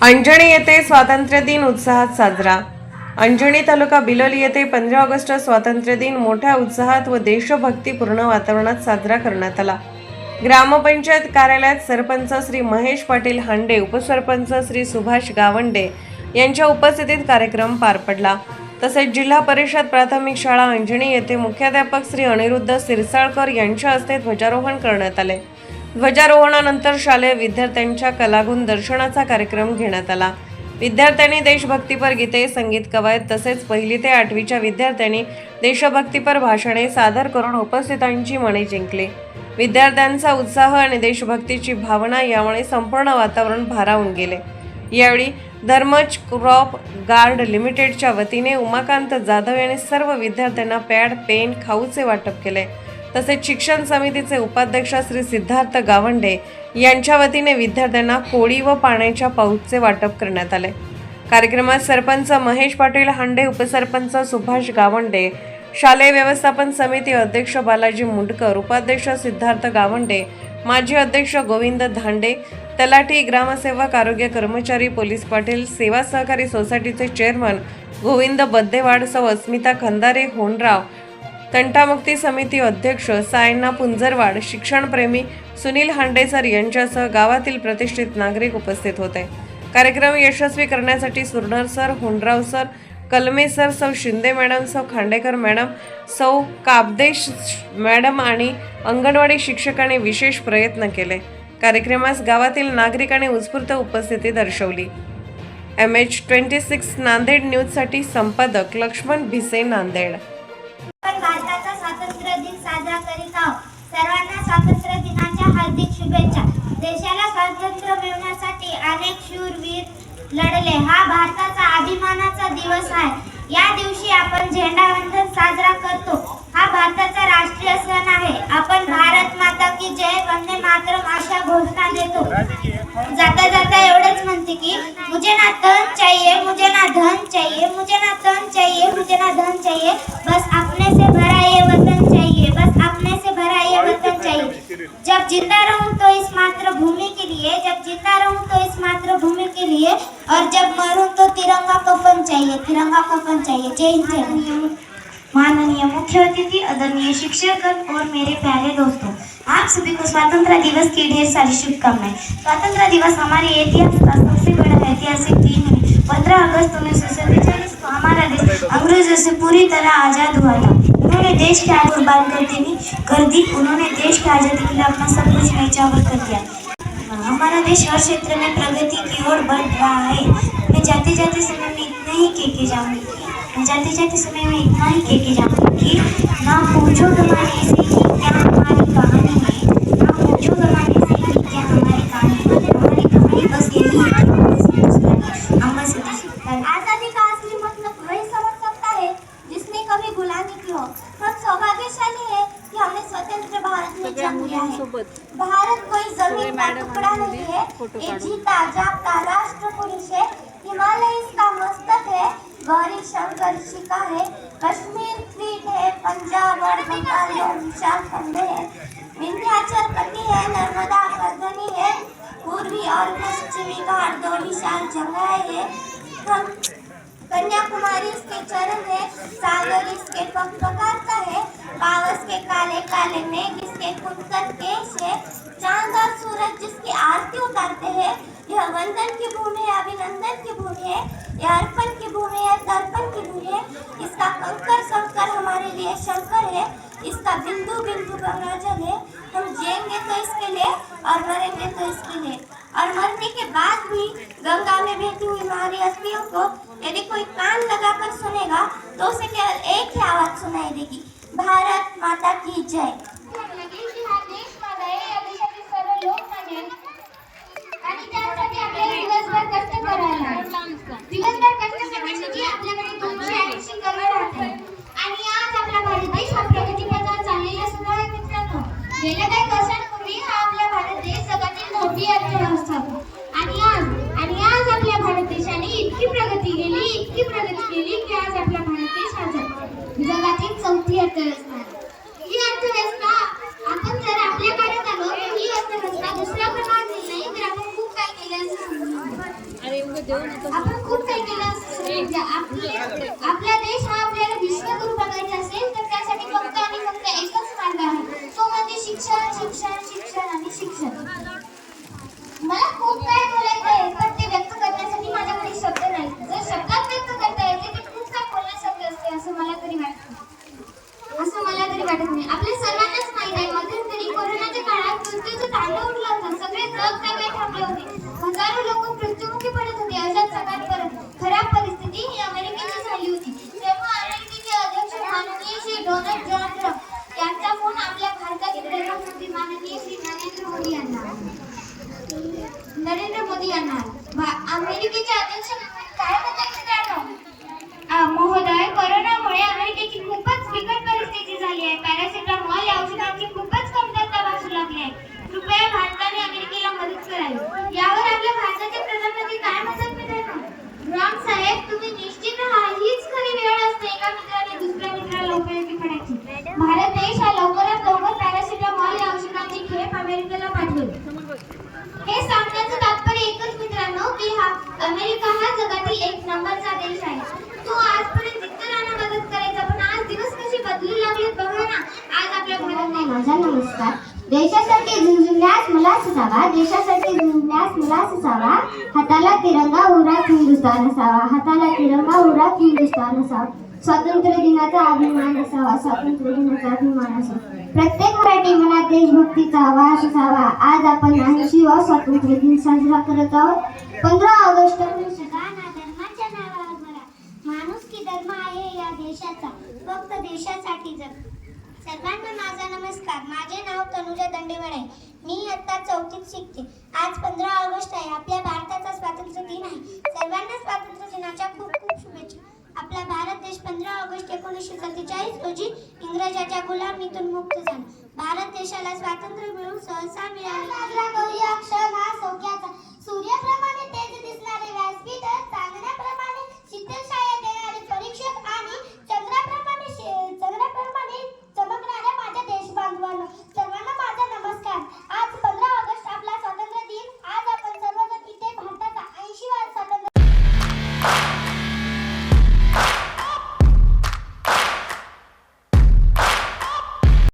अंजनी येथे स्वातंत्र्य दिन उत्साहात साजरा। अंजनी तालुका बिलोली येथे 15 ऑगस्ट स्वातंत्र्य दिन मोठ्या उत्साहात व देशभक्तीपूर्ण वातावरणात साजरा करण्यात आला। ग्रामपंचायत कार्यालयात सरपंच श्री महेश पाटील हांडे, उपसरपंच श्री सुभाष गावंडे यांच्या उपस्थितीत कार्यक्रम पार पडला। तसेच जिल्हा परिषद प्राथमिक शाळा अंजनी येथे मुख्याध्यापक श्री अनिरुद्ध सिरसाळकर यांच्या हस्ते ध्वजारोहण करण्यात आले। ध्वजारोहणानंतर शालेय विद्यार्थ्यांच्या कलागुण दर्शनाचा कार्यक्रम घेण्यात आला। विद्यार्थ्यांनी देशभक्तीपर गीते, संगीत कवायत तसेच 1ली ते 8वीच्या विद्यार्थ्यांनी देशभक्तीपर भाषणे सादर करून उपस्थितांची मने जिंकली। विद्यार्थ्यांचा उत्साह आणि देशभक्तीची भावना यामुळे संपूर्ण वातावरण भारावून गेले। यावेळी धर्मज क्रॉप गार्ड लिमिटेडच्या वतीने उमाकांत जाधव यांनी सर्व विद्यार्थ्यांना पॅड, पेन, खाऊचे वाटप केले। तसेच शिक्षण समितीचे उपाध्यक्ष श्री सिद्धार्थ गावंडे यांच्या वतीने विद्यार्थ्यांना कोळी व पाण्याच्या पाऊचचे वाटप करण्यात आले। कार्यक्रमात सरपंच महेश पाटील हांडे, उपसरपंच सुभाष गावंडे, शालेय व्यवस्थापन समिती अध्यक्ष बालाजी मुंडकर, उपाध्यक्ष सिद्धार्थ गावंडे, माजी अध्यक्ष गोविंद धांडे, तलाठी, ग्रामसेवक, आरोग्य कर्मचारी, पोलीस पाटील, सेवा सहकारी सोसायटीचे चेअरमन गोविंद बद्देवाड, सौ अस्मिता खंदारे होनराव, तंटामुक्ती समिती अध्यक्ष सायना पुंजरवाड, शिक्षणप्रेमी सुनील हांडेसर यांच्यासह गावातील प्रतिष्ठित नागरिक उपस्थित होते। कार्यक्रम यशस्वी करण्यासाठी सुरनर सर, होनराव सर, कलमे सर, सौ शिंदे मॅडम, सौ खांडेकर मॅडम, सौ काबदेश मॅडम आणि अंगणवाडी शिक्षकांनी विशेष प्रयत्न केले। कार्यक्रमास गावातील नागरिकांनी उत्स्फूर्त उपस्थिती दर्शवली। MH26 नांदेड न्यूजसाठी संपादक लक्ष्मण भिसे, नांदेड। भारताचा स्वातंत्र्य दिन साजरा करीत आहोत। सर्वांना स्वातंत्र्य दिनाच्या हार्दिक शुभेच्छा। देशाला स्वातंत्र्य मिळवण्यासाठी अनेक शूरवीर लढले। हा भारताचा अभिमानाचा दिवस आहे। या दिवशी आपण झेंडावंदन साजरा करतो। हा भारताचा राष्ट्रीय सण आहे। आपण भारत माता की जय, वंदे मातरम अशा घोषणा देतो। जाता जाता एवढंच म्हणते की मुझे ना धन चाहिए, मुझे ना धन चाहिए, मुझे ना धन चाहिए, मुझे ना धन चाहिए, बस अपने से भरा ये वतन चाहिए, बस अपने से भरा ये वतन चाहिए। जब जिंदा रहूं तो इस मातृभूमि के लिए, जब जिंदा रहूं तो इस मातृभूमि के लिए, और जब मरूं तो तिरंगा कफन चाहिए, तिरंगा कफन चाहिए। जय हिंद। माननीय मुख्य अतिथि, आदरणीय शिक्षकगण और मेरे प्यारे दोस्तों, आप सभी को स्वतंत्रता दिवस की ढेर सारी शुभकामनाएं। स्वतंत्रता दिवस हमारे इतिहास का सबसे बड़ा ऐतिहासिक दिन है। 15 अगस्त 1947 को हमारा देश अंग्रेजों से पूरी तरह आज़ाद हुआ था। उन्होंने देश की कुर्बान कर दी। उन्होंने देश की आज़ादी के लिए अपना सब कुछ न्यौछावर कर दिया। हमारा देश हर क्षेत्र में प्रगति की ओर बढ़ रहा है। मैं जाते जाते समय में इतना ही कह के जाऊंगी कि ना पूछो जमाने से कि क्या हमारी कहानी है, ना पूछो जमाने से कि क्या हमारी कहानी है, हमारी कहानी बस यही है। आज़ादी का असली मतलब वही समझ सकता है जिसने कभी गुलामी की हो। हम सौभाग्यशाली है कि हमने स्वतंत्र भारत में जन्म लिया है। भारत कोई जमीन का टुकड़ा नहीं है, एक जीता जागता राष्ट्र पुरुष है। हिमालय इसका मस्तक है, गौरी शंकर शिखा है, कश्मीर क्रीट है, पंजाब और बंगाल विशाल खंड है, विंध्याचल कटी है, नर्मदा कर्दनी है, पूर्वी और पश्चिमी घाट 2 विशाल जगह है। हम कन्याकुमारी इसके चरण है, सागर इसके पगपगाता है, पावस के काले काले मेघ इसके कुंदन केश है, चांद और सूरज जिसकी आरती उतारते हैं। यह वंदन की भूमि है, अभिनंदन की भूमि है, यह अर्पण की भूमि है, तर्पण की भूमि है। इसका कंकर संकर हमारे लिए शंकर है, इसका बिंदु बिंदु गंगा जल है। हम जिएंगे तो इसके लिए और मरेंगे तो इसके लिए, और मरने के बाद भी गंगा में बहती हुई हमारी अस्थियों को यदि कोई कान लगाकर सुनेगा तो उसे केवल एक ही आवाज सुनाई देगी, भारत माता की जय। आणि त्यासाठी आपल्याला दिवसभर कष्ट करायला करण्यासाठी आपल्याकडे 280 करोड राहते। आणि आज आपला भारत देश हा प्रगतीपथावर चाललेला सुद्धा आहे मित्रांनो। गेल्या काही वर्षांपूर्वी हा आपला भारत देश जगातील 9वी अर्थव्यवस्था होता। आणि आज आपल्या भारत देशाने इतकी प्रगती केली की आज आपला भारत देश हा जगातील 4थी अर्थव्यवस्था आहे। ही अर्थव्यवस्था आपण जर आपल्या कार्यात आलो तर ही अर्थव्यवस्था दुसऱ्या क्रमांकावर नाही तर आपण खूप काय केलं असं समजून आपण खूप काही केलं असेल. आपला देश हा आपल्याला विश्वगुरु बनायचा असेल तर त्यासाठी फक्त आणि फक्त एकच मार्ग आहे, तो म्हणजे शिक्षण शिक्षण शिक्षण आणि शिक्षण. मला खूप काय बोलायचं आहे पण ते व्यक्त करण्यासाठी माझ्याकडे शब्द नाही. जर शब्दात व्यक्त करता येते तर खूप काय बोलण्यासारखे असते असं मला तरी वाटत नाही. आपल्या सर्वांनाच माहित आहे मध्यंतरी कोरोनाच्या काळात मृत्यूचं तांडव उडलं होतं. सगळे जग त्यावेळी थांबले होते. हजारो लोक मृत्युमुखी पडत होते. अशाच सगळ्यात खराब परिस्थिती ही अमेरिकेची झाली होती. तेव्हा अमेरिकेचे अध्यक्ष माननीय श्री डोनाल्ड जॉन ट्रम्प यांचा फोन आपल्या भारताचे प्रधानमंत्री माननीय श्री नरेंद्र मोदी यांना अमेरिकेचे अध्यक्ष काय म्हणतात मित्रांनो? महोदय, कोरोनामुळे अमेरिकेची खूपच बिकट परिस्थिती झाली आहे. पॅरासिटामॉल या औषधांची खूपच कमतरता भासू लागली आहे. कृपया भारताने अमेरिकेला मदत करावी. यावर आपल्या भारताचे प्रधानमंत्री काय म्हणतात मित्रांनो? राम साहेब, तुम्ही निश्चित राहा. हीच खरी वेळ असते एका मित्राने दुसऱ्या मित्राला उपयोगी पडायची. भारत देश हा लवकरात लवकर पॅरासिटामॉल या औषधांची खेप अमेरिकेला पाठवेल. हे सांगण्याचं तात्पर्य एकच मित्रांनो की अमेरिका हा जगातील एक नंबरचा देश आहे. तो आजपर्यंत इतरांना मदत करायचा पण आज दिवस कसे बदलू लागलेत बघा ना. आज आपल्या भारताने माझा नमस्कार. देशासाठी झुंजण्यास मला सुचावा, देशासाठी झुंजण्यास मला सुचावा. हाताला तिरंगा उरात हिंदुस्थान असावा, हाताला तिरंगा उरात हिंदुस्थान असावा. स्वातंत्र्य दिनाचा अभिमान असावा, स्वातंत्र्य दिनाचा अभिमान असावा. प्रत्येक मराठी मनात देशभक्तीचा वास असावा. आज आपण 80वा स्वातंत्र्य दिन साजरा करत आहोत. 15 ऑगस्ट धर्माच्या नावावर मला माणूस की धर्म आहे या देशाचा, फक्त देशासाठी जग. सर्वांना माझा नमस्कार. माझे नाव तनुजा दंडेवड आहे. मी इयत्ता 4थीत शिकते. आज 15 ऑगस्ट आहे. आपल्या भारताचा स्वातंत्र्य दिन आहे. सर्वांना स्वातंत्र्य दिनाच्या खूप खूप शुभेच्छा. आपला भारत देश 15 ऑगस्ट 1947 रोजी इंग्रजांच्या गुलामीतून मुक्त झाला. भारत देशाला स्वातंत्र्य मिळून सहसा मिळाला. क्षण हा